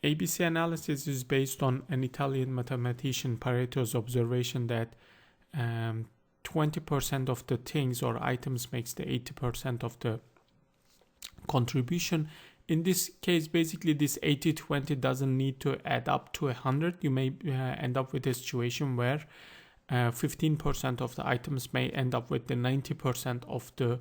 ABC analysis is based on an Italian mathematician Pareto's observation that 20% of the things or items makes the 80% of the contribution. In this case, basically this 80-20 doesn't need to add up to 100. You may end up with a situation where 15% of the items may end up with the 90% of the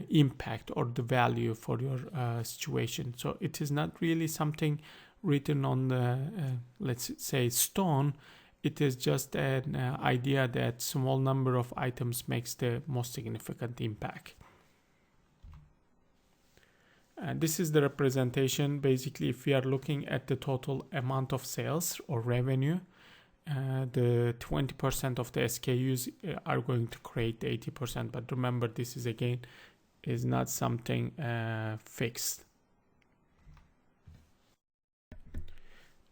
impact or the value for your situation. So it is not really something written on the let's say stone. It is just an idea that small number of items makes the most significant impact. This is the representation. Basically, if we are looking at the total amount of sales or revenue, the 20% of the SKUs are going to create 80%. But remember, this is again is not something fixed.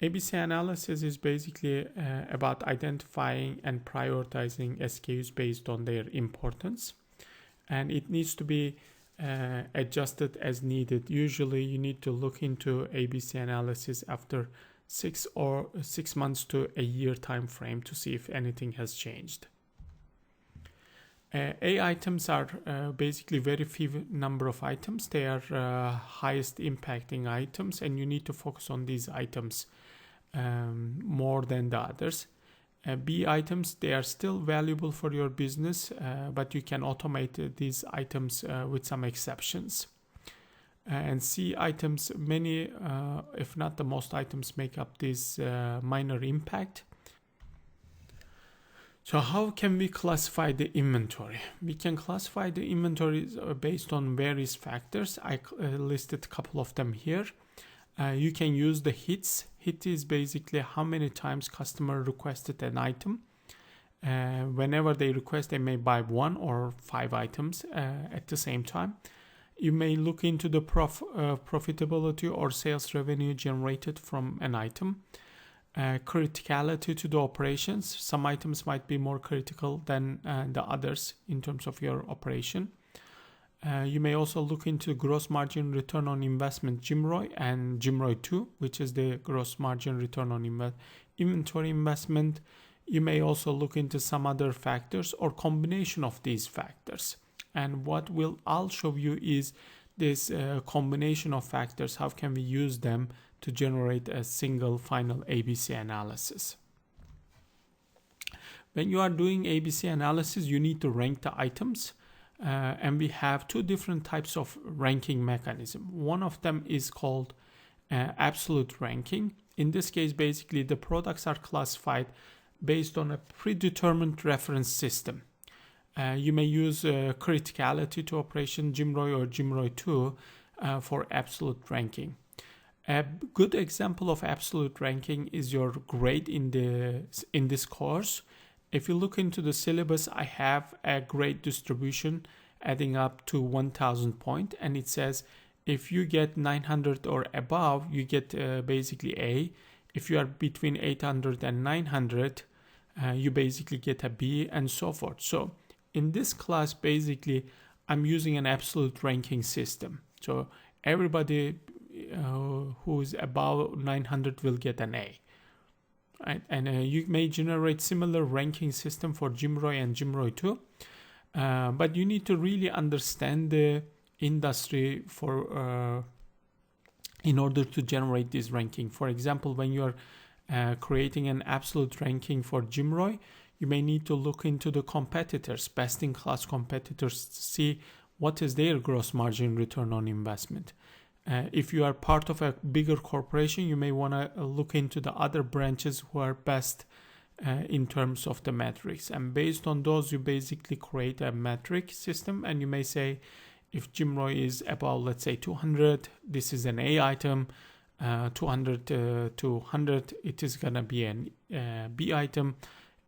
ABC analysis is basically about identifying and prioritizing SKUs based on their importance, and it needs to be adjusted as needed. Usually you need to look into ABC analysis after 6 months to a year time frame to see if anything has changed. A items are basically very few number of items. They are highest impacting items, and you need to focus on these items more than the others. B items, they are still valuable for your business, but you can automate these items with some exceptions. And C items, many, if not the most items, make up this minor impact. So how can we classify the inventory? We can classify the inventory based on various factors. I listed a couple of them here. You can use the hits. Hit is basically how many times customer requested an item. Whenever they request, they may buy 1 or 5 items at the same time. You may look into the profitability or sales revenue generated from an item. Criticality to the operations. Some items might be more critical than the others in terms of your operation. You may also look into gross margin return on investment, GMROI, and GMROI 2, which is the gross margin return on inventory investment. You may also look into some other factors or combination of these factors. And what I'll show you is this combination of factors. How can we use them to generate a single final ABC analysis? When you are doing ABC analysis, you need to rank the items. And we have 2 different types of ranking mechanism. One of them is called absolute ranking. In this case, basically the products are classified based on a predetermined reference system. You may use criticality to operation, GMROI or GMROI 2 for absolute ranking. A good example of absolute ranking is your grade in this course. If you look into the syllabus, I have a grade distribution adding up to 1000 points, and it says if you get 900 or above, you get basically A. If you are between 800 and 900, you basically get a B, and so forth. So in this class, basically, I'm using an absolute ranking system. So everybody who is above 900 will get an A. Right? And you may generate similar ranking system for GMROI and GMROI 2, but you need to really understand the industry for in order to generate this ranking. For example, when you are creating an absolute ranking for GMROI, you may need to look into the competitors, best-in-class competitors, to see what is their gross margin return on investment. If you are part of a bigger corporation, you may want to look into the other branches who are best in terms of the metrics. And based on those, you basically create a metric system. And you may say, if GMROI is about, let's say, 200, this is an A item. 200 to 100, it is going to be an B item.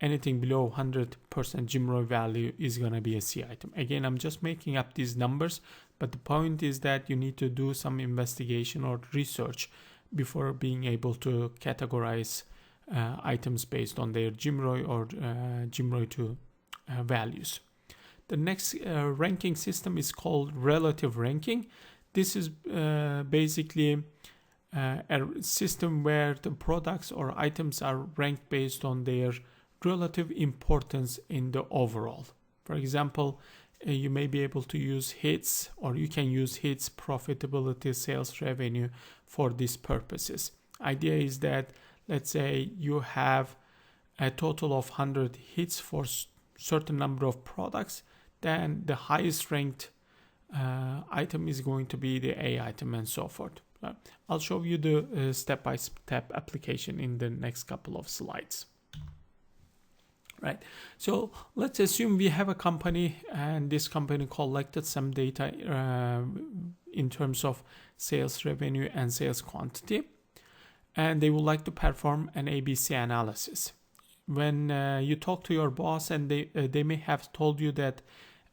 Anything below 100% GMROI value is going to be a C item. Again, I'm just making up these numbers, but the point is that you need to do some investigation or research before being able to categorize items based on their GMROI or GMROI 2 values. The next ranking system is called relative ranking. This is basically a system where the products or items are ranked based on their relative importance in the overall. For example, you may be able to use hits, or you can use hits, profitability, sales revenue for these purposes. Idea is that, let's say you have a total of 100 hits for certain number of products, then the highest ranked item is going to be the A item, and so forth. I'll show you the step-by-step application in the next couple of slides. Right. So let's assume we have a company, and this company collected some data in terms of sales revenue and sales quantity, and they would like to perform an ABC analysis. When you talk to your boss, and they may have told you that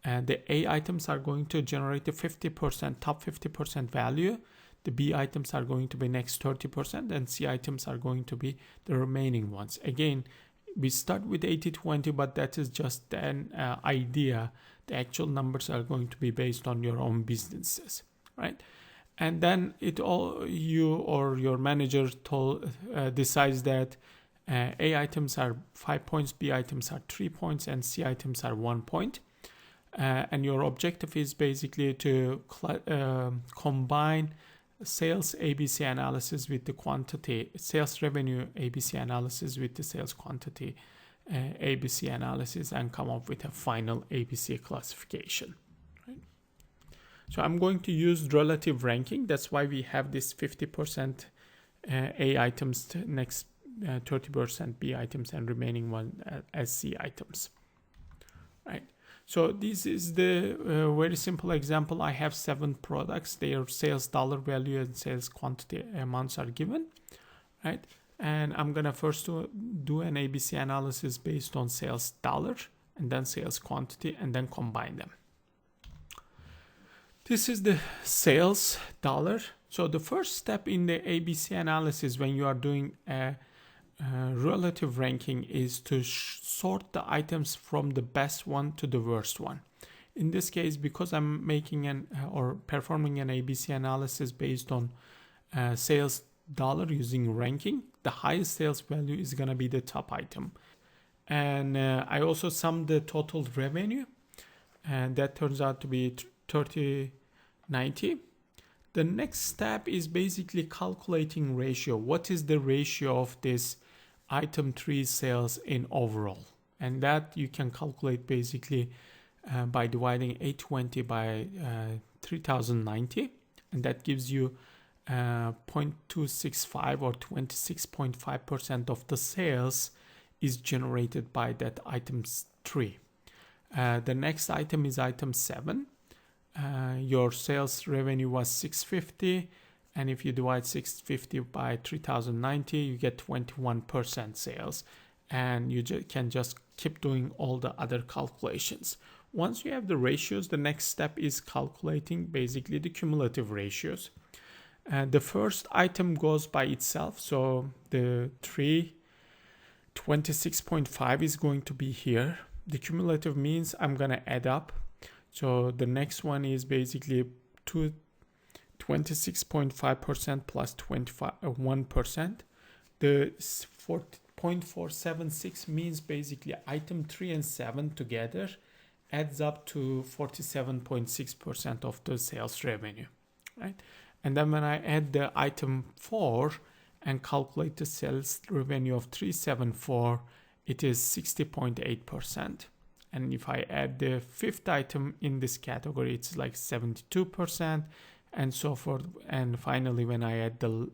the A items are going to generate the 50%, top 50% value, the B items are going to be next 30%, and C items are going to be the remaining ones. Again, we start with 80-20, but that is just an idea. The actual numbers are going to be based on your own businesses, right? And then you or your manager decides that A items are 5 points, B items are 3 points, and C items are 1 point. And your objective is basically to combine sales ABC analysis with the quantity, sales revenue ABC analysis with the sales quantity ABC analysis, and come up with a final ABC classification. Right? So I'm going to use relative ranking. That's why we have this 50% A items, next 30% B items, and remaining one as C items. Right. So this is the very simple example. I have 7 products. Their sales dollar value and sales quantity amounts are given, right? And I'm gonna first do an ABC analysis based on sales dollar and then sales quantity, and then combine them. This is the sales dollar. So the first step in the ABC analysis when you are doing a relative ranking is to sort the items from the best one to the worst one. In this case, because I'm making or performing an ABC analysis based on sales dollar using ranking, the highest sales value is going to be the top item. And I also summed the total revenue, and that turns out to be 30/90. The next step is basically calculating ratio. What is the ratio of this item 3 sales in overall? And that you can calculate basically by dividing 820 by 3090, and that gives you 0.265 or 26.5% of the sales is generated by that item 3. The next item is item 7. Your sales revenue was 650, and if you divide 650 by 3090, you get 21% sales, and you can just keep doing all the other calculations. Once you have the ratios, the next step is calculating basically the cumulative ratios. The first item goes by itself, so the 26.5 is going to be here. The cumulative means I'm going to add up. So the next one is basically 26.5% plus 1%. The 0.476 means basically item 3 and 7 together adds up to 47.6% of the sales revenue, right? And then when I add the item 4 and calculate the sales revenue of 374, it is 60.8%. And if I add the 5th item in this category, it's like 72%, and so forth. And finally, when I add the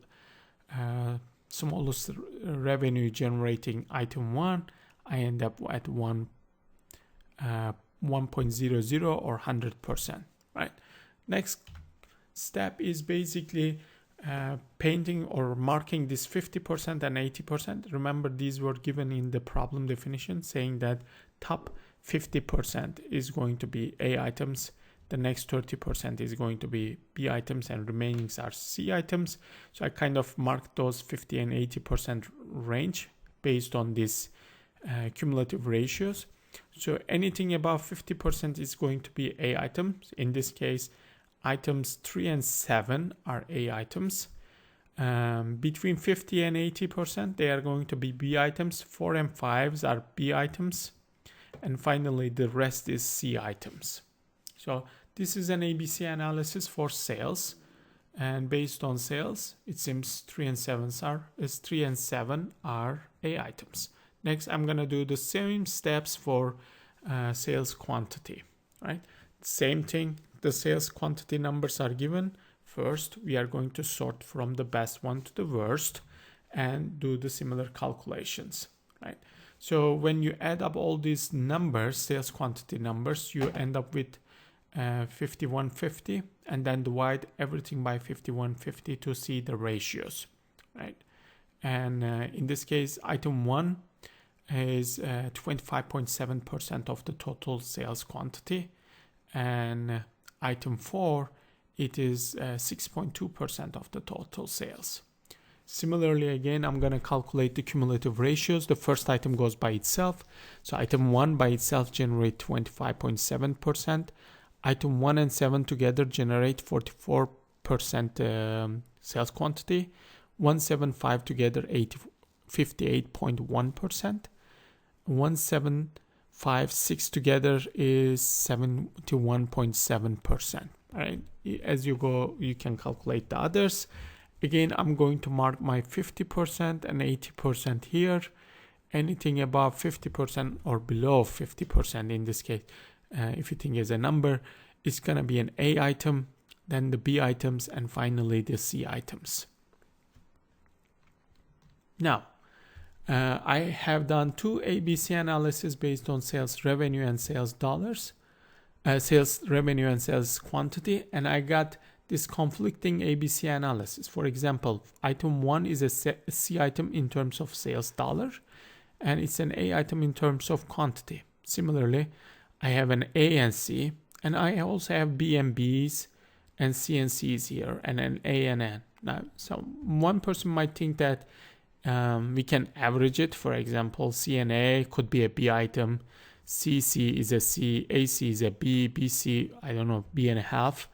smallest revenue generating item 1, I end up at 1.00 or 100%, right? Next step is basically painting or marking this 50% and 80%. Remember, these were given in the problem definition, saying that top 50% is going to be A items, the next 30% is going to be B items, and remaining are C items. So I kind of marked those 50 and 80% range based on these cumulative ratios. So anything above 50% is going to be A items. In this case, items 3 and 7 are A items. Between 50 and 80%, they are going to be B items. 4 and 5s are B items. And finally, the rest is C items. So this is an ABC analysis for sales. And based on sales, it seems 3 and 7 are A items. Next, I'm going to do the same steps for sales quantity, right? Same thing, the sales quantity numbers are given. First, we are going to sort from the best one to the worst and do the similar calculations, right? So when you add up all these numbers, sales quantity numbers, you end up with 5150, and then divide everything by 5150 to see the ratios, right? And in this case, item 1 is 25.7% of the total sales quantity, and item 4, it is 6.2% of the total sales. Similarly, again, I'm going to calculate the cumulative ratios. The first item goes by itself. So item 1 by itself generate 25.7%. Item 1 and 7 together generate 44% sales quantity. 175 together 58.1%. 1756 together is 71.7%. All right. As you go, you can calculate the others. Again, I'm going to mark my 50% and 80% here. Anything above 50% or below 50% in this case, if you think as a number, it's going to be an A item, then the B items, and finally the C items. Now, I have done 2 ABC analysis based on sales revenue and sales dollars, sales revenue and sales quantity, and I got this conflicting ABC analysis. For example, item 1 is a C item in terms of sales dollar, and it's an A item in terms of quantity. Similarly, I have an A and C, and I also have B and B's and C and C's here, and an A and N. Now, so one person might think that we can average it. For example, C and A could be a B item, CC is a C, AC is a B, BC, I don't know, B and a half,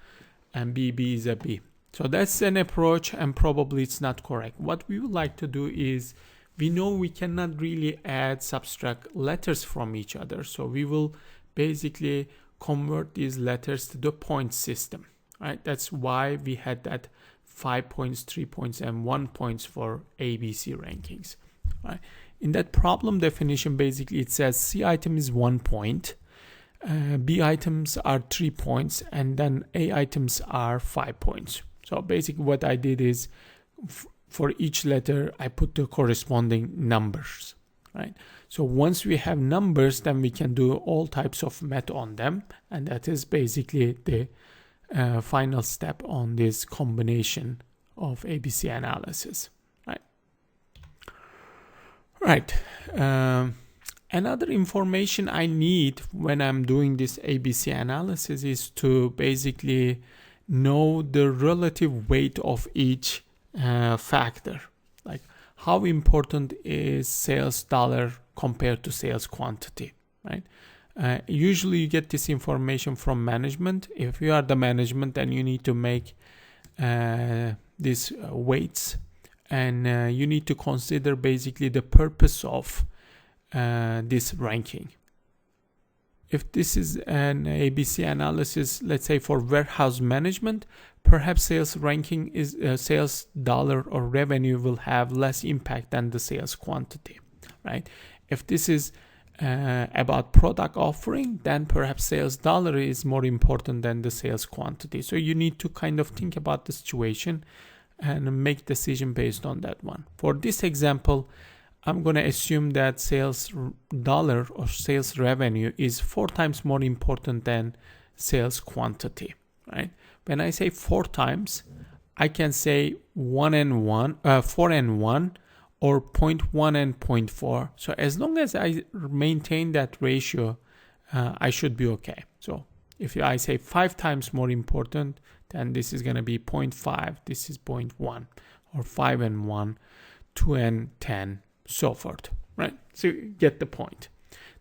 and BB is a B. So that's an approach, and probably it's not correct. What we would like to do is, we know we cannot really add, subtract letters from each other. So we will basically convert these letters to the point system, right? That's why we had that 5 points, 3 points, and 1 points for ABC rankings, right? In that problem definition, basically it says C item is 1 point, B items are 3 points, and then A items are 5 points. So basically what I did is, for each letter, I put the corresponding numbers, right? So once we have numbers, then we can do all types of math on them, and that is basically the final step on this combination of ABC analysis, right? Right. Another information I need when I'm doing this ABC analysis is to basically know the relative weight of each factor. Like, how important is sales dollar compared to sales quantity, right? Usually you get this information from management. If you are the management, then you need to make these weights, and you need to consider basically the purpose of this ranking. If this is an ABC analysis, let's say for warehouse management, perhaps sales ranking is sales dollar or revenue will have less impact than the sales quantity, right? If this is about product offering, then perhaps sales dollar is more important than the sales quantity. So you need to kind of think about the situation and make decision based on that one. For this example, I'm going to assume that sales dollar or sales revenue is 4 times more important than sales quantity, right? When I say 4 times, I can say 4 and 1, or 0.1 and 0.4. So as long as I maintain that ratio, I should be okay. So if I say 5 times more important, then this is going to be 0.5, this is 0.1, or 5 and 1, 2 and 10, so forth, right? So you get the point.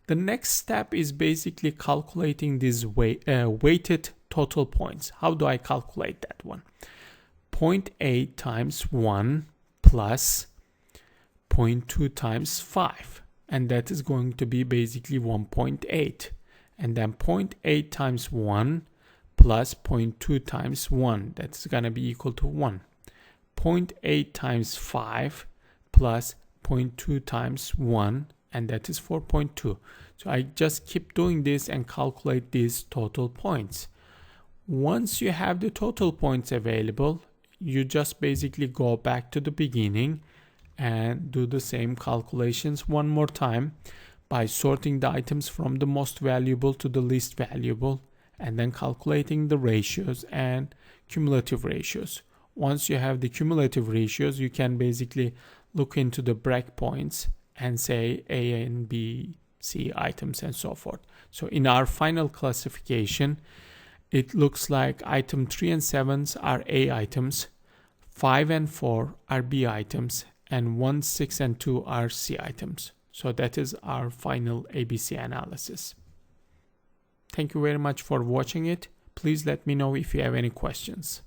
The next step is basically calculating these weighted total points. How do I calculate that one? 0.8 times 1 plus 0.2 times 5. And that is going to be basically 1.8. And then 0.8 times 1 plus 0.2 times 1. That's going to be equal to 1. 0.8 times 5 plus 0.2 times 1. And that is 4.2. So I just keep doing this and calculate these total points. Once you have the total points available, you just basically go back to the beginning and do the same calculations one more time by sorting the items from the most valuable to the least valuable, and then calculating the ratios and cumulative ratios. Once you have the cumulative ratios, you can basically look into the breakpoints and say A and B, C items and so forth. So in our final classification, it looks like item 3 and 7s are A items, 5 and 4 are B items, and 1, 6, and 2 are C items. So that is our final ABC analysis. Thank you very much for watching it. Please let me know if you have any questions.